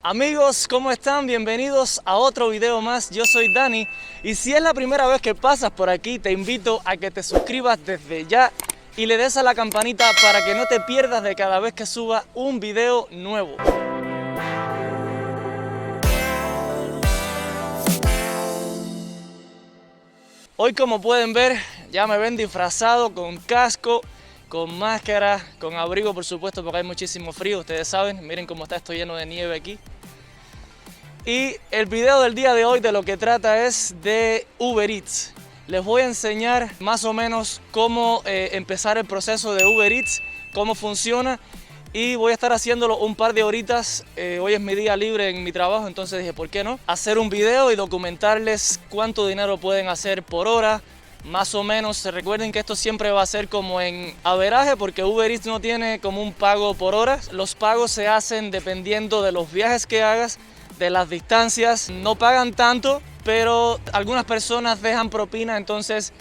Amigos, ¿cómo están? Bienvenidos a otro video más. Yo soy Dani y si es la primera vez que pasas por aquí, te invito a que te suscribas desde ya y le des a la campanita para que no te pierdas de cada vez que suba un video nuevo. Hoy, como pueden ver, ya me ven disfrazado con casco, con máscara, con abrigo por supuesto porque hay muchísimo frío, ustedes saben, miren cómo está esto lleno de nieve aquí. Y el video del día de hoy de lo que trata es de Uber Eats. Les voy a enseñar más o menos cómo empezar el proceso de Uber Eats, cómo funciona, y voy a estar haciéndolo un par de horitas. Hoy es mi día libre en mi trabajo, entonces dije, ¿por qué no? Hacer un video y documentarles cuánto dinero pueden hacer por hora, más o menos. Recuerden que esto siempre va a ser como en averaje porque Uber Eats no tiene como un pago por horas. Los pagos se hacen dependiendo de los viajes que hagas, de las distancias. No pagan tanto, pero algunas personas dejan propina, entonces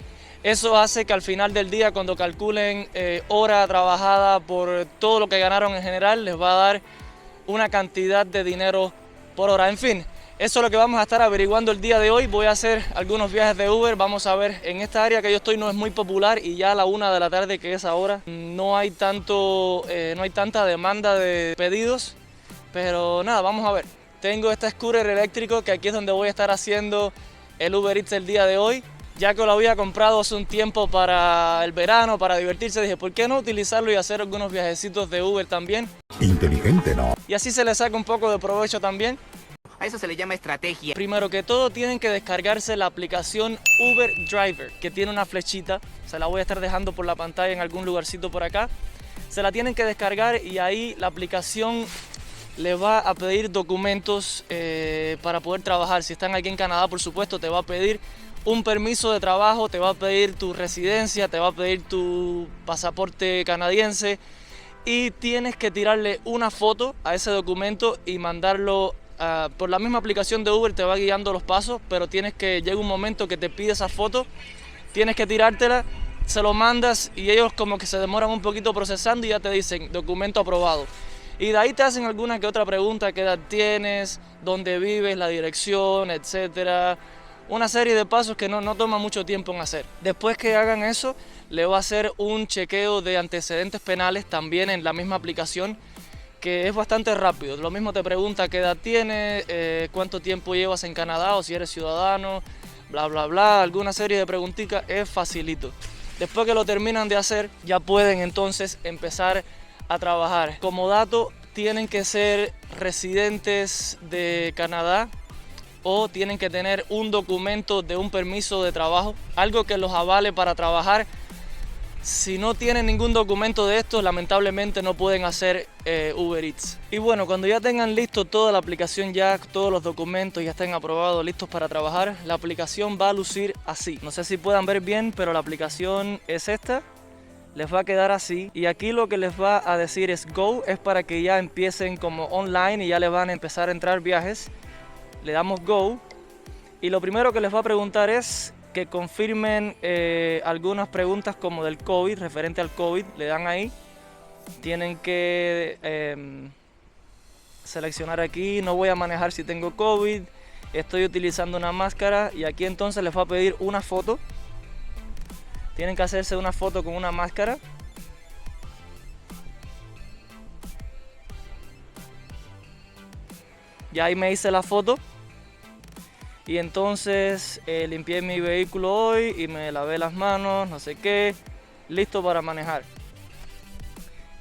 eso hace que al final del día, cuando calculen hora trabajada por todo lo que ganaron en general, les va a dar una cantidad de dinero por hora. En fin, eso es lo que vamos a estar averiguando el día de hoy. Voy a hacer algunos viajes de Uber. Vamos a ver, en esta área que yo estoy no es muy popular y ya a la 1 de la tarde, que es ahora, no hay tanta demanda de pedidos. Pero nada, vamos a ver. Tengo este scooter eléctrico que aquí es donde voy a estar haciendo el Uber Eats el día de hoy. Ya que lo había comprado hace un tiempo para el verano, para divertirse, dije, ¿por qué no utilizarlo y hacer algunos viajecitos de Uber también? Inteligente, ¿no? Y así se le saca un poco de provecho también. A eso se le llama estrategia. Primero que todo, tienen que descargarse la aplicación Uber Driver, que tiene una flechita. Se la voy a estar dejando por la pantalla en algún lugarcito por acá. Se la tienen que descargar y ahí la aplicación le va a pedir documentos para poder trabajar. Si están aquí en Canadá, por supuesto, te va a pedir un permiso de trabajo, te va a pedir tu residencia, te va a pedir tu pasaporte canadiense y tienes que tirarle una foto a ese documento y mandarlo por la misma aplicación de Uber. Te va guiando los pasos, pero llega un momento que te pide esa foto, tienes que tirártela, se lo mandas y ellos como que se demoran un poquito procesando y ya te dicen documento aprobado. Y de ahí te hacen alguna que otra pregunta: qué edad tienes, dónde vives, la dirección, etcétera. Una serie de pasos que no toma mucho tiempo en hacer. Después que hagan eso, le va a hacer un chequeo de antecedentes penales también en la misma aplicación, que es bastante rápido. Lo mismo te pregunta qué edad tienes, cuánto tiempo llevas en Canadá o si eres ciudadano, bla bla bla, alguna serie de preguntitas. Es facilito. Después que lo terminan de hacer, ya pueden entonces empezar a trabajar. Como dato, tienen que ser residentes de Canadá o tienen que tener un documento de un permiso de trabajo, algo que los avale para trabajar. Si no tienen ningún documento de estos, lamentablemente no pueden hacer Uber Eats. Y bueno, cuando ya tengan listo toda la aplicación, ya todos los documentos ya estén aprobados, listos para trabajar, la aplicación va a lucir así. No sé si puedan ver bien, pero la aplicación es esta. Les va a quedar así y aquí lo que les va a decir es Go, es para que ya empiecen como online y ya les van a empezar a entrar viajes. Le damos Go y lo primero que les va a preguntar es que confirmen algunas preguntas como del COVID, referente al COVID. Le dan ahí, tienen que seleccionar aquí, no voy a manejar si tengo COVID, estoy utilizando una máscara, y aquí entonces les va a pedir una foto. Tienen que hacerse una foto con una máscara. Ya ahí me hice la foto. Y entonces limpié mi vehículo hoy y me lavé las manos, no sé qué. Listo para manejar.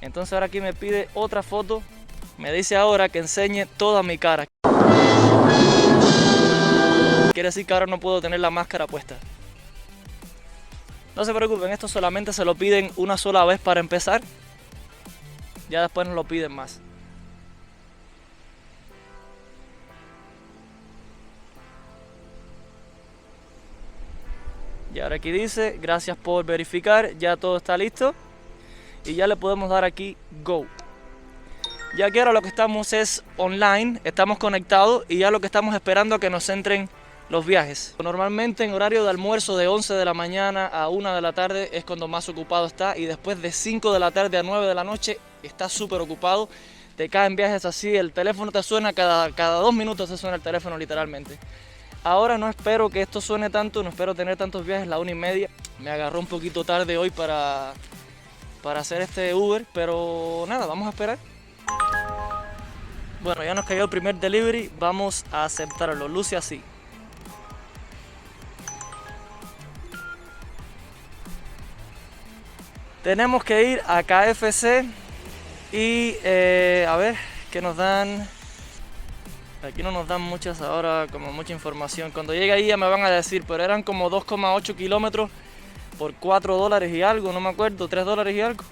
Entonces ahora aquí me pide otra foto. Me dice ahora que enseñe toda mi cara. Quiere decir que ahora no puedo tener la máscara puesta. No se preocupen, esto solamente se lo piden una sola vez para empezar. Ya después no lo piden más. Y ahora aquí dice, gracias por verificar, ya todo está listo. Y ya le podemos dar aquí Go. Ya que ahora lo que estamos es online, estamos conectados y ya lo que estamos esperando es que nos entren los viajes. Normalmente en horario de almuerzo de 11 de la mañana a 1 de la tarde es cuando más ocupado está, y después de 5 de la tarde a 9 de la noche está súper ocupado. te caen viajes así, el teléfono te suena cada 2 minutos, te suena el teléfono literalmente. Ahora no espero que esto suene tanto, no espero tener tantos viajes, la 1:30. Me agarró un poquito tarde hoy para hacer este Uber, pero nada, vamos a esperar. Bueno, ya nos cayó el primer delivery, vamos a aceptarlo, luce así. Tenemos que ir a KFC y a ver qué nos dan. Aquí no nos dan muchas ahora, como mucha información. Cuando llegue ahí ya me van a decir, pero eran como 2,8 kilómetros por $4 y algo, no me acuerdo, $3 y algo.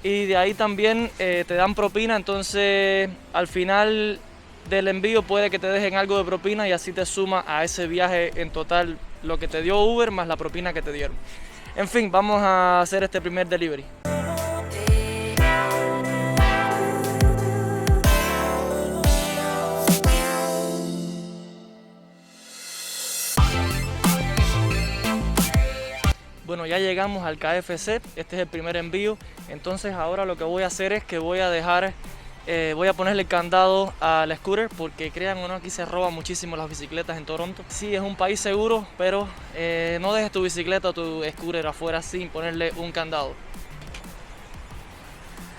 Y de ahí también te dan propina, entonces al final del envío puede que te dejen algo de propina y así te suma a ese viaje en total lo que te dio Uber más la propina que te dieron. En fin, vamos a hacer este primer delivery. Bueno, ya llegamos al KFC, este es el primer envío, entonces ahora lo que voy a hacer es que voy a ponerle el candado al scooter, porque crean o no, aquí se roban muchísimo las bicicletas en Toronto. Sí, es un país seguro, pero no dejes tu bicicleta o tu scooter afuera sin ponerle un candado.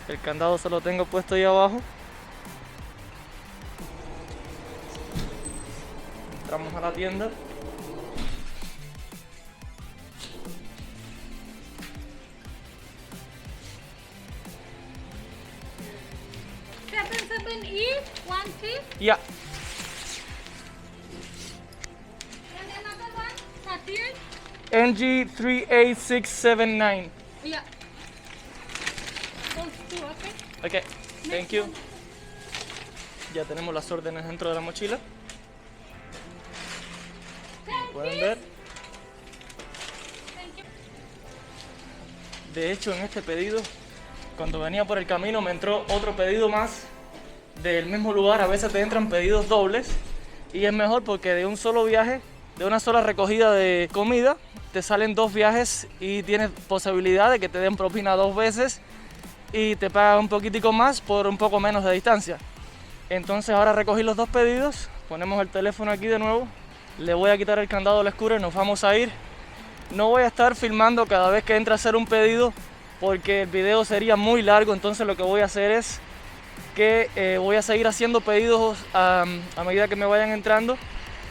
El candado se lo tengo puesto ahí abajo. Entramos a la tienda. Yeah. And another one, 38. NG38679. Yeah. Those two, okay? Ok, thank you. Ya tenemos las órdenes dentro de la mochila. Pueden ver. De hecho, en este pedido, cuando venía por el camino, me entró otro pedido más del mismo lugar. A veces te entran pedidos dobles y es mejor porque de un solo viaje, de una sola recogida de comida, te salen 2 viajes y tienes posibilidad de que te den propina 2 veces y te pagan un poquitico más por un poco menos de distancia. Entonces ahora recogí los 2 pedidos, ponemos el teléfono aquí de nuevo, le voy a quitar el candado al scooter, nos vamos a ir. No voy a estar filmando cada vez que entre a hacer un pedido porque el video sería muy largo, entonces lo que voy a hacer es que voy a seguir haciendo pedidos a medida que me vayan entrando,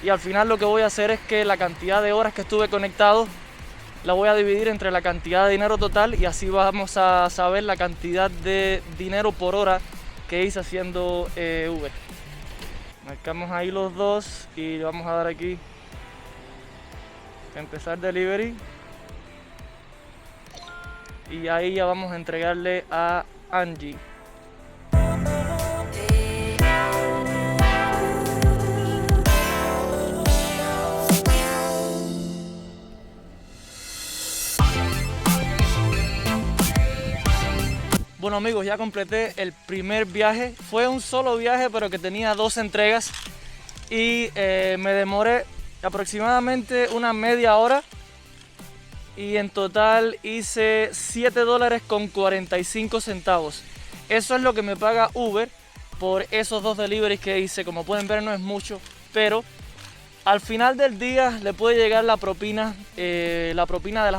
y al final lo que voy a hacer es que la cantidad de horas que estuve conectado la voy a dividir entre la cantidad de dinero total y así vamos a saber la cantidad de dinero por hora que hice haciendo Uber. Marcamos ahí los 2 y le vamos a dar aquí empezar delivery y ahí ya vamos a entregarle a Angie. Bueno amigos, ya completé el primer viaje. Fue un solo viaje pero que tenía 2 entregas y me demoré aproximadamente una media hora y en total hice $7.45. Eso es lo que me paga Uber por esos 2 deliveries que hice. Como pueden ver no es mucho, pero al final del día le puede llegar la propina de las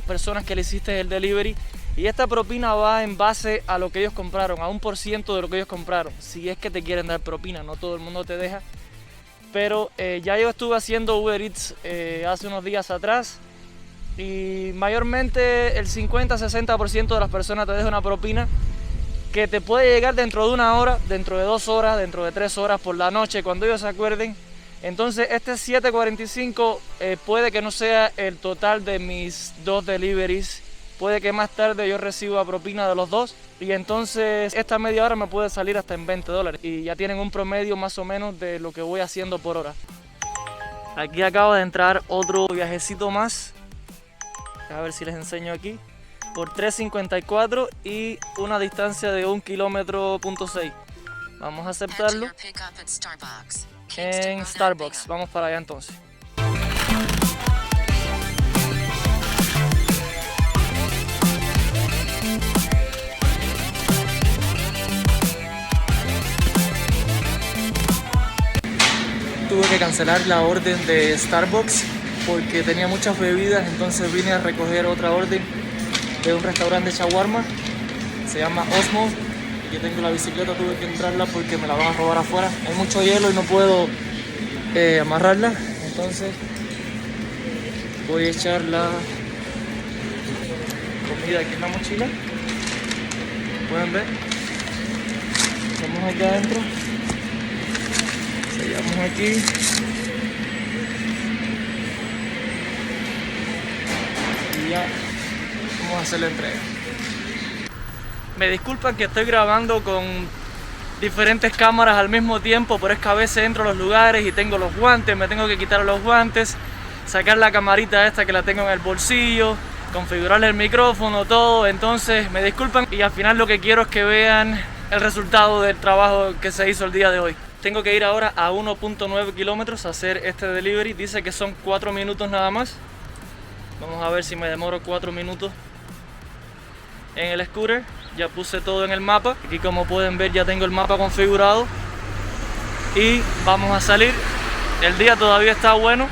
personas que le hiciste el delivery. Y esta propina va en base a lo que ellos compraron, a 1% de lo que ellos compraron. Si es que te quieren dar propina, no todo el mundo te deja. Pero ya yo estuve haciendo Uber Eats hace unos días atrás. Y mayormente el 50-60% de las personas te deja una propina que te puede llegar dentro de 1 hora, dentro de 2 horas, dentro de 3 horas por la noche, cuando ellos se acuerden. Entonces este 7.45 puede que no sea el total de mis 2 deliveries. Puede que más tarde yo reciba propina de los 2 y entonces esta media hora me puede salir hasta en $20 y ya tienen un promedio más o menos de lo que voy haciendo por hora. Aquí acaba de entrar otro viajecito más, a ver si les enseño aquí, por $3.54 y una distancia de 1,6 kilómetros. Vamos a aceptarlo en Starbucks. Vamos para allá entonces. tuve que cancelar la orden de Starbucks porque tenía muchas bebidas, entonces vine a recoger otra orden de un restaurante de shawarma, se llama Osmo. Y yo tengo la bicicleta, tuve que entrarla porque me la van a robar afuera. Hay mucho hielo y no puedo amarrarla, entonces voy a echar la comida aquí en la mochila. Pueden ver, estamos acá adentro, sellamos aquí y ya vamos a hacer la entrega. Me disculpan que estoy grabando con diferentes cámaras al mismo tiempo, pero es que a veces entro a los lugares y tengo los guantes, me tengo que quitar los guantes, sacar la camarita esta que la tengo en el bolsillo, configurarle el micrófono, todo. Entonces me disculpan y al final lo que quiero es que vean el resultado del trabajo que se hizo el día de hoy. Tengo que ir ahora a 1.9 kilómetros a hacer este delivery. Dice que son 4 minutos nada más. Vamos a ver si me demoro 4 minutos en el scooter. Ya puse todo en el mapa. Aquí, como pueden ver, ya tengo el mapa configurado y vamos a salir. El día todavía está bueno,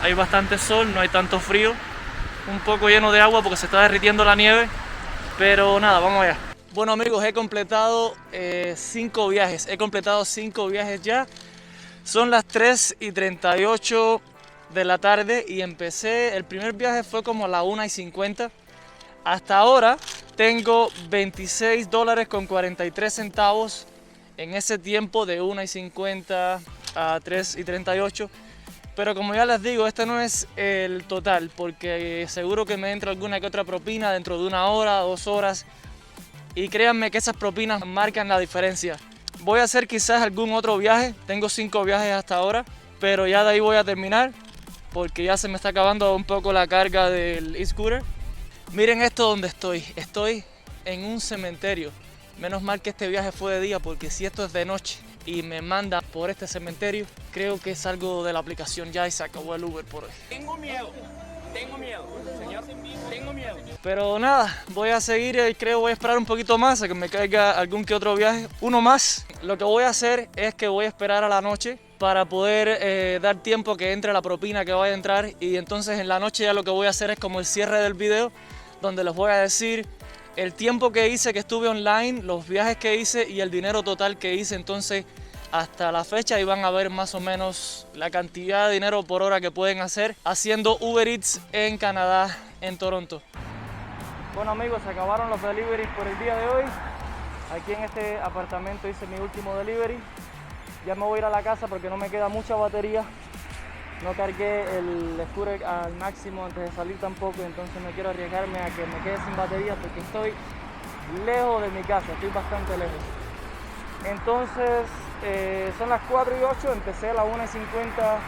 hay bastante sol, no hay tanto frío, un poco lleno de agua porque se está derritiendo la nieve, pero nada, vamos allá. Bueno amigos, he completado 5 viajes, ya. Son las 3:38 de la tarde y empecé, el primer viaje fue como a las 1:50. Hasta ahora tengo $26.43 en ese tiempo de 1:50 a 3:38. Pero como ya les digo, este no es el total, porque seguro que me entra alguna que otra propina dentro de 1 hora, 2 horas. Y créanme que esas propinas marcan la diferencia. Voy a hacer quizás algún otro viaje, tengo 5 viajes hasta ahora, pero ya de ahí voy a terminar, porque ya se me está acabando un poco la carga del e-scooter. Miren esto donde estoy en un cementerio. Menos mal que este viaje fue de día, porque si esto es de noche y me manda por este cementerio, creo que salgo de la aplicación ya y se acabó el Uber por hoy. Tengo miedo, señor, tengo miedo. Pero nada, voy a seguir y creo voy a esperar un poquito más a que me caiga algún que otro viaje, uno más. Lo que voy a hacer es que voy a esperar a la noche para poder dar tiempo que entre la propina que vaya a entrar, y entonces en la noche ya lo que voy a hacer es como el cierre del video, donde les voy a decir el tiempo que hice, que estuve online, los viajes que hice y el dinero total que hice. Entonces hasta la fecha y van a ver más o menos la cantidad de dinero por hora que pueden hacer haciendo Uber Eats en Canadá, en Toronto. Bueno amigos, se acabaron los deliveries por el día de hoy. Aquí en este apartamento hice mi último delivery. Ya me voy a ir a la casa porque no me queda mucha batería. No cargué el scooter al máximo antes de salir tampoco, entonces no quiero arriesgarme a que me quede sin batería porque estoy lejos de mi casa, estoy bastante lejos. Entonces son las 4:08, empecé a las 1:50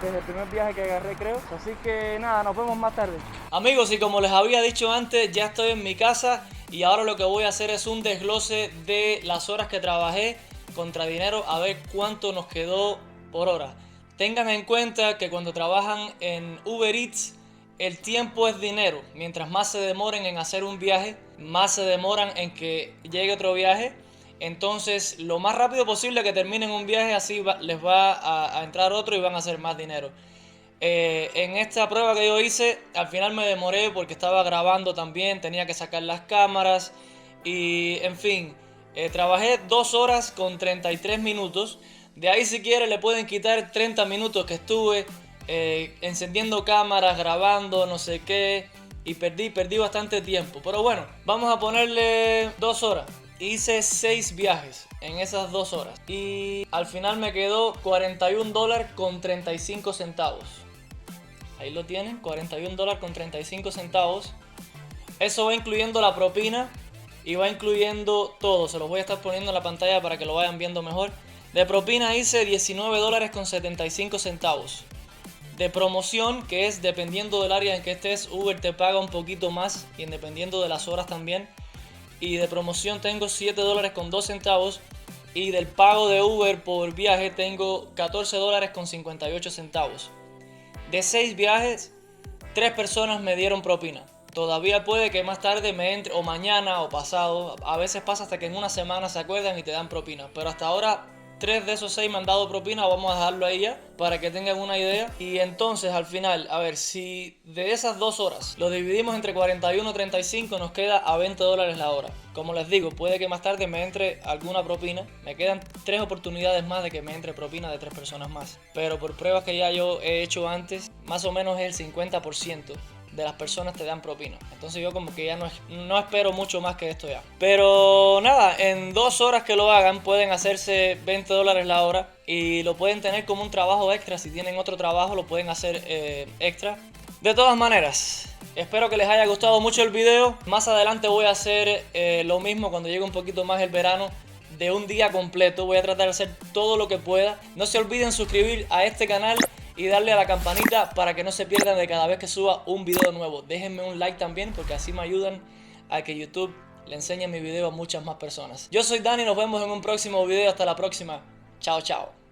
desde el primer viaje que agarré, creo. Así que nada, nos vemos más tarde. Amigos, y como les había dicho antes, ya estoy en mi casa y ahora lo que voy a hacer es un desglose de las horas que trabajé contra dinero, a ver cuánto nos quedó por hora. Tengan en cuenta que cuando trabajan en Uber Eats, el tiempo es dinero. Mientras más se demoren en hacer un viaje, más se demoran en que llegue otro viaje. Entonces, lo más rápido posible que terminen un viaje, así les va a entrar otro y van a hacer más dinero. En esta prueba que yo hice, al final me demoré porque estaba grabando también, tenía que sacar las cámaras y en fin, trabajé 2 horas con 33 minutos. De ahí, si quieren, le pueden quitar 30 minutos que estuve encendiendo cámaras, grabando, no sé qué, y perdí bastante tiempo. Pero bueno, vamos a ponerle 2 horas. Hice 6 viajes en esas 2 horas y al final me quedó $41.35. Ahí lo tienen, $41.35. Eso va incluyendo la propina y va incluyendo todo. Se los voy a estar poniendo en la pantalla para que lo vayan viendo mejor. De propina hice $19.75. De promoción, que es dependiendo del área en que estés, Uber te paga un poquito más y dependiendo de las horas también. Y de promoción tengo $7.02. Y del pago de Uber por viaje tengo $14.58. De 6 viajes, 3 personas me dieron propina. Todavía puede que más tarde me entre, o mañana o pasado. A veces pasa hasta que en una semana se acuerdan y te dan propina. Pero hasta ahora 3 de esos 6 me han dado propina, vamos a dejarlo ahí ya, para que tengan una idea. Y entonces al final, a ver, si de esas 2 horas lo dividimos entre 41 35, nos queda a $20 la hora. Como les digo, puede que más tarde me entre alguna propina. Me quedan 3 oportunidades más de que me entre propina de 3 personas más. Pero por pruebas que ya yo he hecho antes, más o menos es el 50% de las personas te dan propina. Entonces yo como que ya no espero mucho más que esto ya. Pero nada, en 2 horas que lo hagan pueden hacerse $20 la hora. Y lo pueden tener como un trabajo extra. Si tienen otro trabajo lo pueden hacer extra. De todas maneras, espero que les haya gustado mucho el video. Más adelante voy a hacer lo mismo cuando llegue un poquito más el verano, de un día completo. Voy a tratar de hacer todo lo que pueda. No se olviden suscribir a este canal y darle a la campanita para que no se pierdan de cada vez que suba un video nuevo. Déjenme un like también porque así me ayudan a que YouTube le enseñe mi video a muchas más personas. Yo soy Dani, nos vemos en un próximo video. Hasta la próxima. Chao, chao.